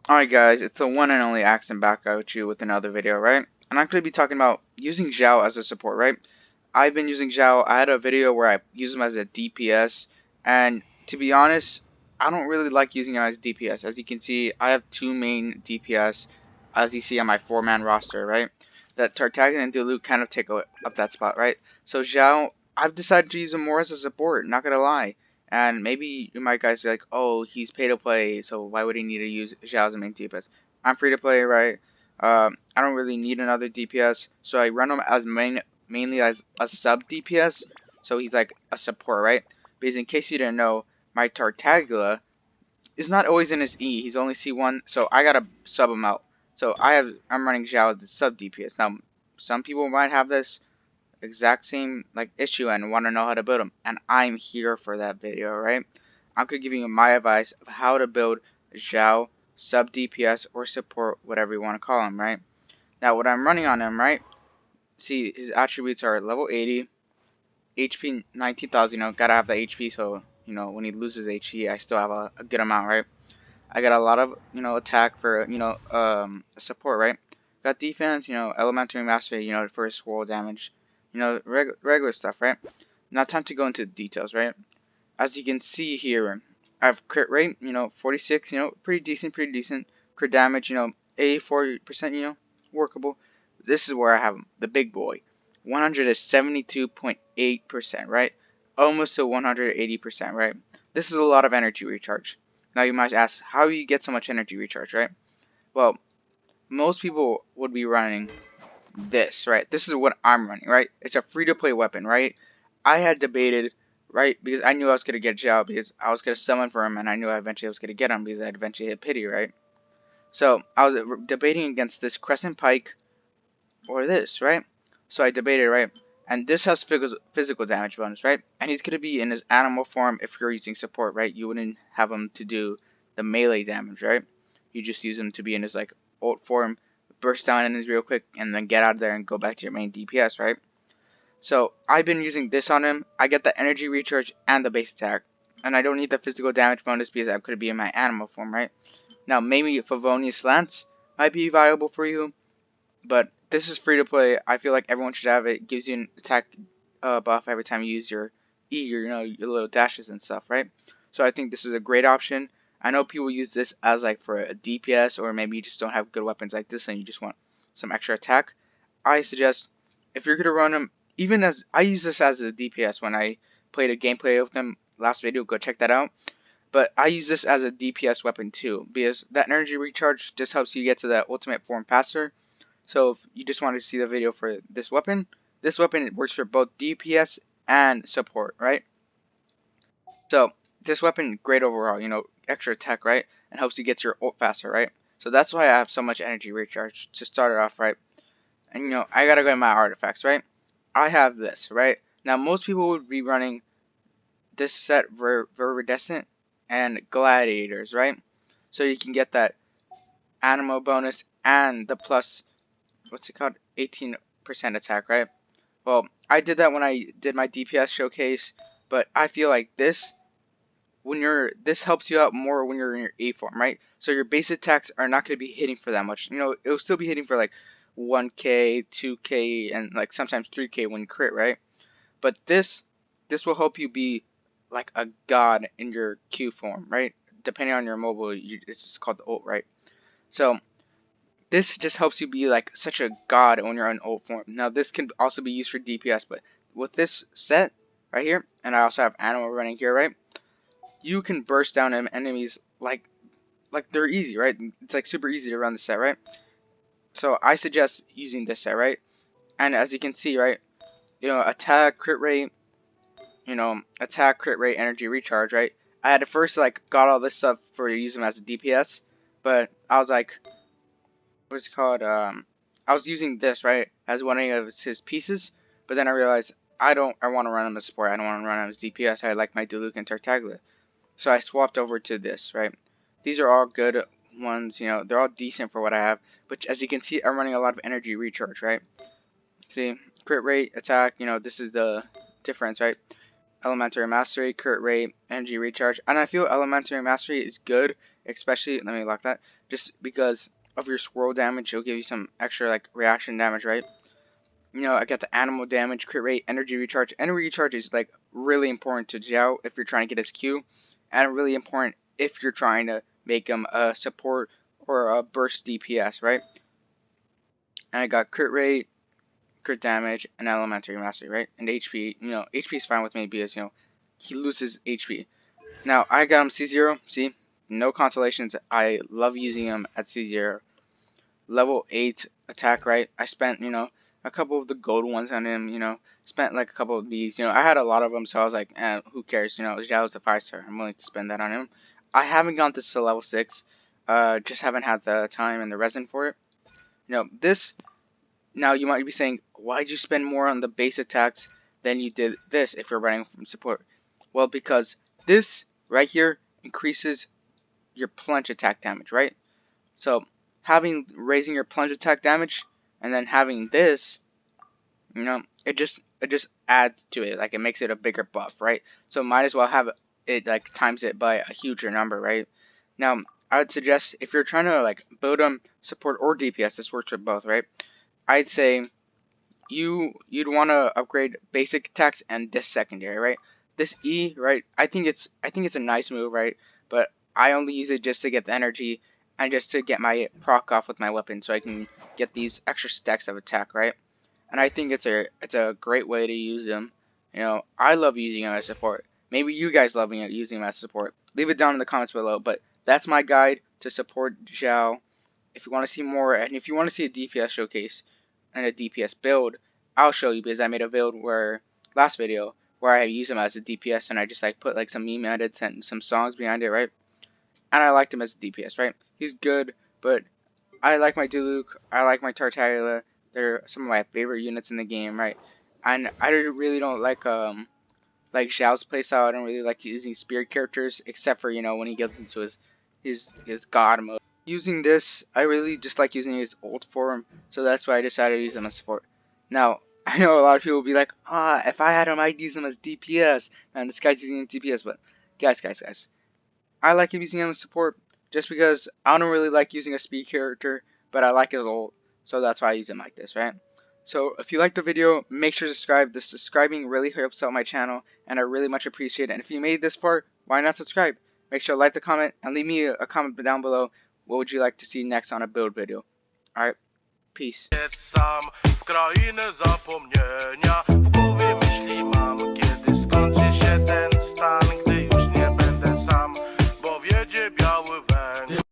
Alright guys, it's the one and only Axson back at you with another video, right? And I'm going to be talking about using Xiao as a support, right? I've been using Xiao. I had a video where I use him as a DPS, and to be honest, I don't really like using him as DPS. As you can see, I have two main DPS, as you see on my four-man roster, right? That Tartaglia and Diluc kind of take up that spot, right? So Xiao, I've decided to use him more as a support, not gonna lie. And maybe you might guys be like, oh, he's pay to play, so why would he need to use Xiao as a main DPS? I'm free to play, right? I don't really need another DPS, so I run him as mainly as a sub DPS, so he's like a support, right? Because in case you didn't know, my Tartaglia is not always in his E. He's only C1, so I gotta sub him out. So I'm running Xiao as a sub DPS. Now, some people might have this exact same like issue and want to know how to build them, and I'm here for that video, right? I'm gonna give you my advice of how to build Xiao sub DPS or support, whatever you want to call him, right? Now, what I'm running on him, right? See, his attributes are level 80, HP 19,000. Gotta have the HP, so when he loses HP, I still have a good amount, right? I got a lot of attack for support, right? Got defense, elementary mastery, for his swirl damage, regular stuff, right? Now time to go into the details, right? As you can see here, I have crit rate, 46, pretty decent, pretty decent. Crit damage, 84%, workable. This is where I have him, the big boy, 172.8%, right? Almost to 180%, right? This is a lot of energy recharge. Now you might ask, how do you get so much energy recharge, right? Well, most people would be running this, right? This is what I'm running, right? It's a free-to-play weapon, right? I had debated, right, because I knew I was going to get Xiao because I was going to summon for him, and I knew I eventually was going to get him because I'd eventually hit pity, right? So I was debating against this Crescent Pike or this, right? So I debated, right? And this has physical damage bonus, right? And he's going to be in his animal form if you're using support, right? You wouldn't have him to do the melee damage, right? You just use him to be in his, like, ult form, burst down enemies real quick, and then get out of there and go back to your main DPS, right? So I've been using this on him. I get the energy recharge and the base attack. And I don't need the physical damage bonus because I'm going to be in my animal form, right? Now, maybe Favonius Lance might be viable for you, but this is free to play. I feel like everyone should have it. It gives you an attack buff every time you use your E, your little dashes and stuff, right? So I think this is a great option. I know people use this as like for a DPS, or maybe you just don't have good weapons like this and you just want some extra attack. I suggest if you're gonna run them, even as I use this as a DPS when I played a gameplay of them last video, go check that out. But I use this as a DPS weapon too, because that energy recharge just helps you get to that ultimate form faster. So if you just want to see the video for this weapon works for both DPS and support, right? So this weapon, great overall, extra attack, right? And helps you get to your ult faster, right? So that's why I have so much energy recharge to start it off, right? And I gotta go in my artifacts, right? I have this, right? Now most people would be running this set Viridescent and Gladiators, right? So you can get that animal bonus and the plus, what's it called, 18% attack, right? Well, I did that when I did my DPS showcase, but I feel like this helps you out more when you're in your A form, right? So your base attacks are not going to be hitting for that much. It'll still be hitting for like 1k, 2k, and like sometimes 3k when you crit, right? But this will help you be like a god in your Q form, right? Depending on your mobile, it's just called the ult, right? So this just helps you be like such a god when you're in ult form. Now this can also be used for DPS, but with this set right here, and I also have animal running here, right? You can burst down enemies like they're easy, right? It's like super easy to run the set, right? So I suggest using this set, right? And as you can see, right, attack, crit rate, energy recharge, right? I had to first like got all this stuff for use them as a DPS, but I was like, what's it called? I was using this, right, as one of his pieces, but then I realized I want to run him as support. I don't want to run him as DPS. I like my Diluc and Tartaglia. So I swapped over to this, right? These are all good ones, they're all decent for what I have. But as you can see, I'm running a lot of energy recharge, right? See, crit rate, attack, this is the difference, right? Elementary mastery, crit rate, energy recharge. And I feel elementary mastery is good, especially, let me lock that, just because of your swirl damage. It'll give you some extra like reaction damage, right? You know, I got the animal damage, crit rate, energy recharge. Energy recharge is like really important to Xiao if you're trying to get his Q, and really important if you're trying to make him a support or a burst DPS, right? And I got crit rate, crit damage, and elementary mastery, right? And HP, you know, HP is fine with me because, you know, he loses HP. Now, I got him C0, see? No consolations. I love using him at C0. Level 8 attack, right? I spent, you know, a couple of the gold ones on him, you know. Spent like a couple of these, you know. I had a lot of them, so I was like, who cares? You know, Xiao's a 5-star. I'm willing to spend that on him. I haven't gone this to level 6. Just haven't had the time and the resin for it. You know, this, now you might be saying, why'd you spend more on the base attacks than you did this if you're running from support? Well, because this right here increases your plunge attack damage, right? So raising your plunge attack damage and then having this, you know, it just adds to it. Like, it makes it a bigger buff, right? So might as well have it like times it by a huger number, right? Now, I would suggest if you're trying to like build support or DPS, this works for both, right? I'd say you'd want to upgrade basic attacks and this secondary, right? This E, right? I think it's a nice move, right? But I only use it just to get the energy and just to get my proc off with my weapon, so I can get these extra stacks of attack, right? And I think it's a great way to use them. You know, I love using them as support. Maybe you guys love using them as support. Leave it down in the comments below. But that's my guide to support Xiao. If you want to see more, and if you want to see a DPS showcase and a DPS build, I'll show you, because I made a build where last video where I use him as a DPS and I just like put like some meme edits and some songs behind it, right? And I liked him as a DPS, right? He's good, but I like my Diluc, I like my Tartaglia. They're some of my favorite units in the game, right? And I really don't like Xiao's playstyle. I don't really like using spirit characters, except for, you know, when he gets into his god mode. Using this, I really just like using his ult form, so that's why I decided to use him as support. Now, I know a lot of people will be like, if I had him, I'd use him as DPS, and this guy's using him as DPS, but guys, I like using him as support just because I don't really like using a speed character, but I like his ult, so that's why I use him like this, right? So if you liked the video, make sure to subscribe. The subscribing really helps out my channel, and I really much appreciate it. And if you made this far, why not subscribe? Make sure to like the comment and leave me a comment down below. What would you like to see next on a build video? Alright, peace.